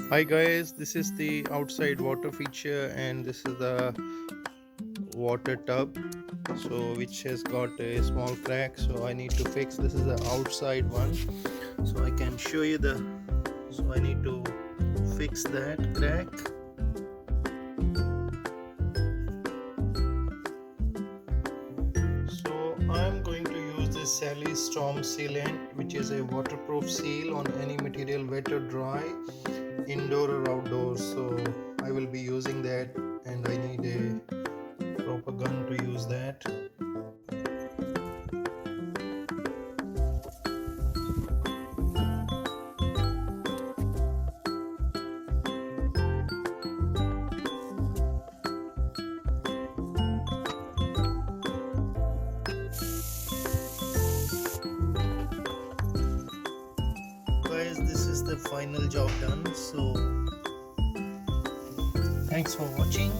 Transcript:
Hi guys, this is the outside water feature and this is the water tub, so which has got a small crack, so I need to fix. This is the outside one, so I can show you so I need to fix that crack. So I'm going to use this Selleys Storm Sealant, which is a waterproof seal on any material, wet or dry, indoor or outdoors. So I will be using that and I need a proper gun to use that. Guys, this is the final job done, so thanks for watching.